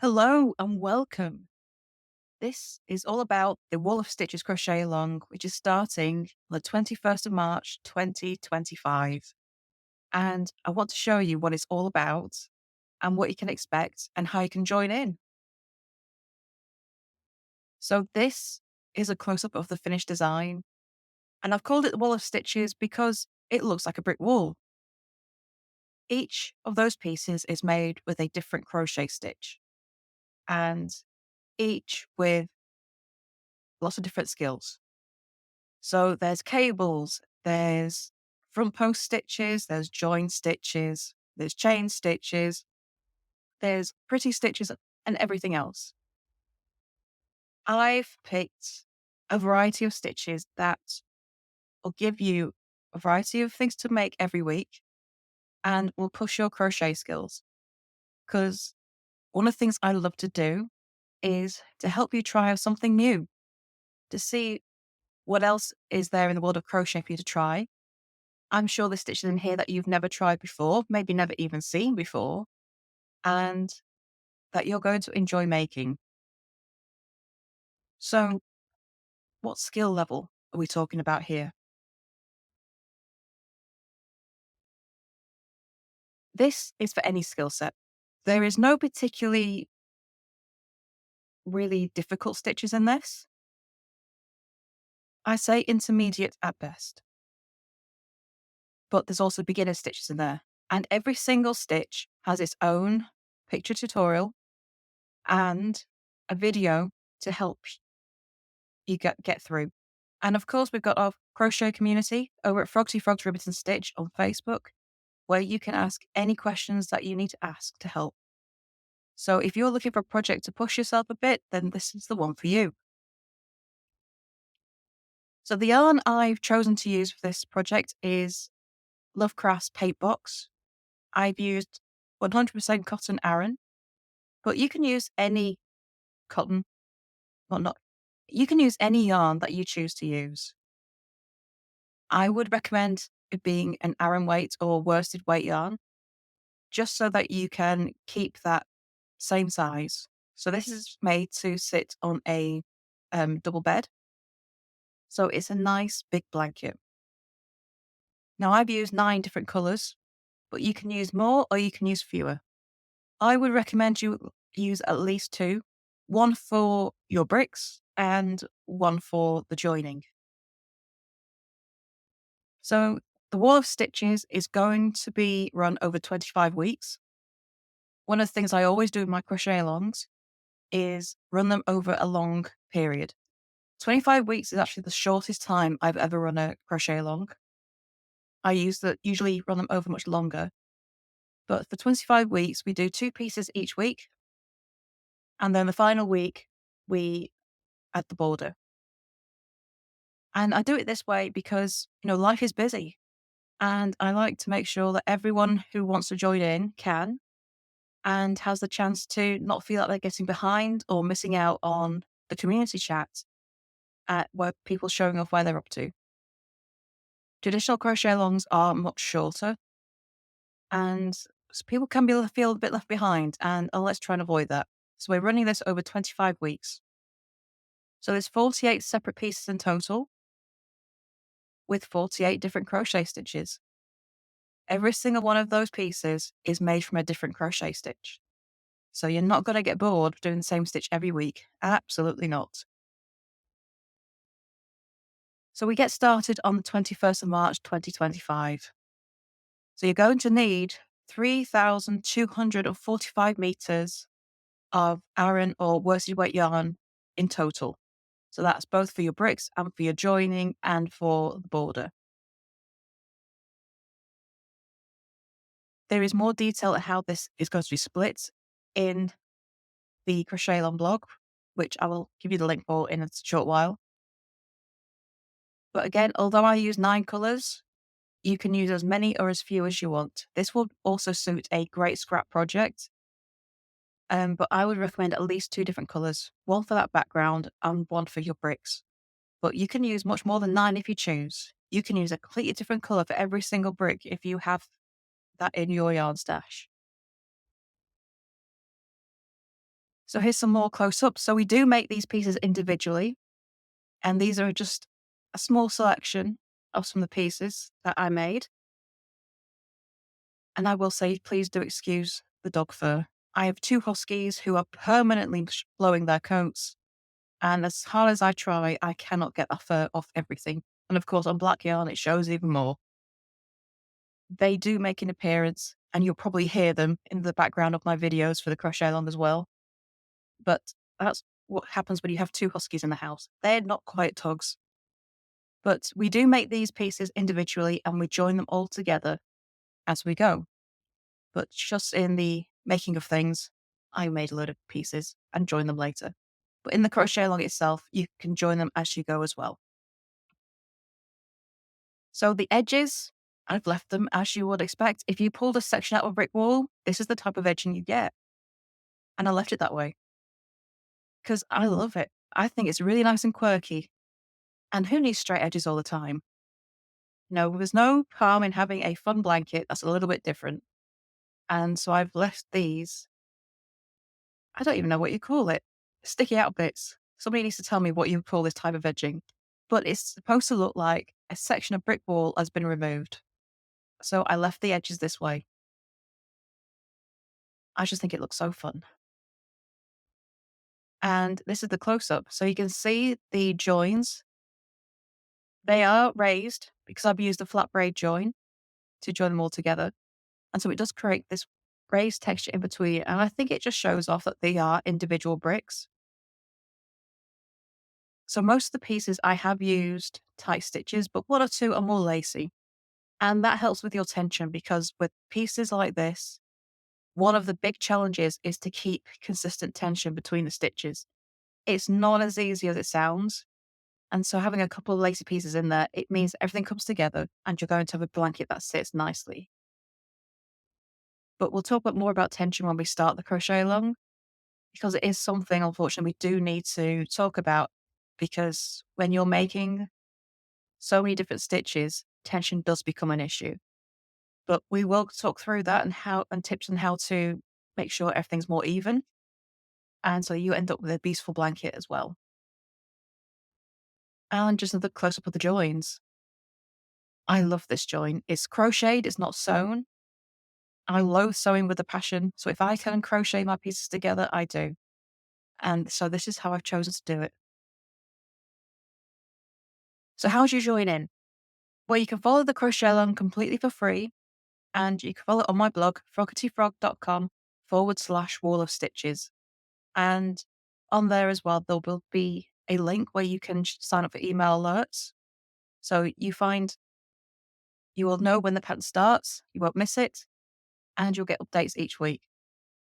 Hello and welcome. This is all about the Wall of Stitches Crochet Along, which is starting on the 21st of March 2025. And I want to show you what it's all about and what you can expect and how you can join in. So, this is a close up of the finished design. And I've called it the Wall of Stitches because it looks like a brick wall. Each of those pieces is made with a different crochet stitch and each with lots of different skills. So there's cables, there's front post stitches, there's join stitches, there's chain stitches, there's pretty stitches and everything else. I've picked a variety of stitches that will give you a variety of things to make every week and will push your crochet skills. Because one of the things I love to do is to help you try out something new, to see what else is there in the world of crochet for you to try. I'm sure there's stitches in here that you've never tried before, maybe never even seen before, and that you're going to enjoy making. So, what skill level are we talking about here? This is for any skill set. There is no particularly really difficult stitches in this. I say intermediate at best, but there's also beginner stitches in there. And every single stitch has its own picture tutorial and a video to help you get through. And of course, we've got our crochet community over at Froggity Frogs Ribbit and Stitch on Facebook, where you can ask any questions that you need to ask to help. So if you're looking for a project to push yourself a bit, then this is the one for you. So the yarn I've chosen to use for this project is Lovecraft's Paint Box. I've used 100% cotton Aran, but you can use any cotton, well, not, you can use any yarn that you choose to use. I would recommend it being an Aran weight or worsted weight yarn, just so that you can keep that same size. So this is made to sit on a double bed. So it's a nice big blanket. Now I've used 9 different colours, but you can use more or you can use fewer. I would recommend you use at least 2, one for your bricks and one for the joining. So the wall of stitches is going to be run over 25 weeks. One of the things I always do in my crochet alongs is run them over a long period. 25 weeks is actually the shortest time I've ever run a crochet along. I usually run them over much longer. But for 25 weeks, we do 2 pieces each week. And then the final week, we add the border. And I do it this way because, life is busy. And I like to make sure that everyone who wants to join in can and has the chance to not feel like they're getting behind or missing out on the community chat where people showing off where they're up to. Traditional crochet alongs are much shorter, and people can feel a bit left behind, and let's try and avoid that. So we're running this over 25 weeks. So there's 48 separate pieces in total with 48 different crochet stitches. Every single one of those pieces is made from a different crochet stitch. So you're not going to get bored doing the same stitch every week. Absolutely not. So we get started on the 21st of March, 2025. So you're going to need 3,245 meters of Aran or worsted weight yarn in total. So that's both for your bricks and for your joining and for the border. There is more detail at how this is going to be split in the Crochet Along blog, which I will give you the link for in a short while. But again, although I use 9 colours, you can use as many or as few as you want. This will also suit a great scrap project. But I would recommend at least 2 different colours, one for that background and one for your bricks. But you can use much more than 9 if you choose. You can use a completely different colour for every single brick if you have that in your yarn stash. So here's some more close-ups. So we do make these pieces individually, and these are just a small selection of some of the pieces that I made. And I will say, please do excuse the dog fur. I have 2 huskies who are permanently blowing their coats, and as hard as I try, I cannot get the fur off everything. And of course, on black yarn, it shows even more. They do make an appearance, and you'll probably hear them in the background of my videos for the crochet along as well. But that's what happens when you have 2 huskies in the house. They're not quiet tugs. But we do make these pieces individually, and we join them all together as we go. But just in the making of things, I made a load of pieces and joined them later. But in the crochet along itself, you can join them as you go as well. So the edges, I've left them as you would expect. If you pulled a section out of a brick wall, this is the type of edging you get. And I left it that way because I love it. I think it's really nice and quirky. And who needs straight edges all the time? No, there's no harm in having a fun blanket that's a little bit different. And so I've left these, I don't even know what you call it, sticky out bits. Somebody needs to tell me what you call this type of edging. But it's supposed to look like a section of brick wall has been removed. So I left the edges this way. I just think it looks so fun. And this is the close-up. So you can see the joins. They are raised because I've used a flat braid join to join them all together. And so it does create this raised texture in between. And I think it just shows off that they are individual bricks. So most of the pieces I have used tight stitches, but 1 or 2 are more lacy. And that helps with your tension because with pieces like this, one of the big challenges is to keep consistent tension between the stitches. It's not as easy as it sounds. And so having a couple of lacy pieces in there, it means everything comes together and you're going to have a blanket that sits nicely. But we'll talk more about tension when we start the crochet along, because it is something, unfortunately, we do need to talk about, because when you're making so many different stitches, tension does become an issue. But we will talk through that and tips on how to make sure everything's more even. And so you end up with a beautiful blanket as well. And just another close up of the joins. I love this join. It's crocheted, it's not sewn. I loathe sewing with a passion. So if I can crochet my pieces together, I do. And so this is how I've chosen to do it. So how do you join in? Well, you can follow the crochet along completely for free. And you can follow it on my blog, froggityfrog.com/wall of stitches. And on there as well, there will be a link where you can sign up for email alerts. So you will know when the pattern starts, you won't miss it, and you'll get updates each week.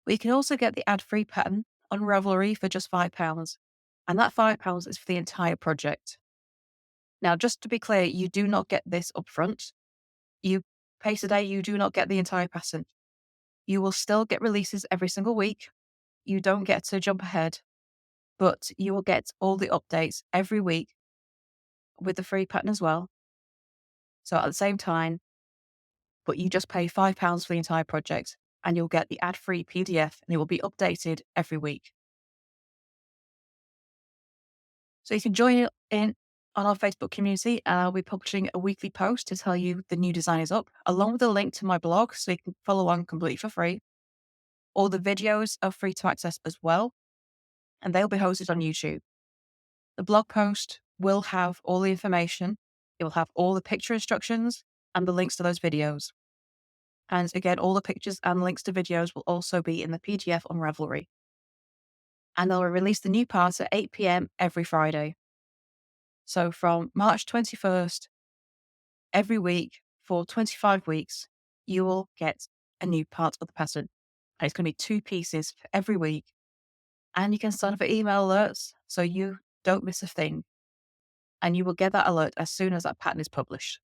But you can also get the ad-free pattern on Ravelry for just £5. And that £5 is for the entire project. Now, just to be clear, you do not get this upfront. You pay today, you do not get the entire pattern. You will still get releases every single week. You don't get to jump ahead, but you will get all the updates every week with the free pattern as well. So at the same time, but you just pay £5 for the entire project and you'll get the ad-free PDF and it will be updated every week. So you can join in on our Facebook community and I'll be publishing a weekly post to tell you the new design is up, along with a link to my blog so you can follow on completely for free. All the videos are free to access as well, and they'll be hosted on YouTube. The blog post will have all the information. It will have all the picture instructions and the links to those videos. And again, all the pictures and links to videos will also be in the PDF on Ravelry. And they'll release the new parts at 8 p.m. every Friday. So from March 21st, every week for 25 weeks, you will get a new part of the pattern. And it's going to be 2 pieces for every week. And you can sign up for email alerts so you don't miss a thing. And you will get that alert as soon as that pattern is published.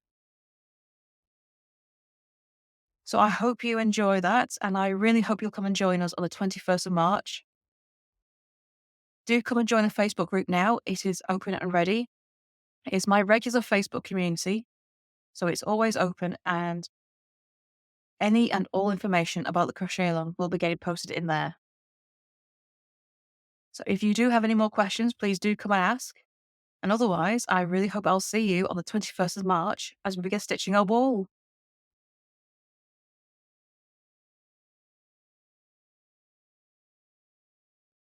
So I hope you enjoy that, and I really hope you'll come and join us on the 21st of March. Do come and join the Facebook group now. It is open and ready. It's my regular Facebook community, so it's always open, and any and all information about the crochet along will be getting posted in there. So if you do have any more questions, please do come and ask. And otherwise, I really hope I'll see you on the 21st of March as we begin stitching our ball.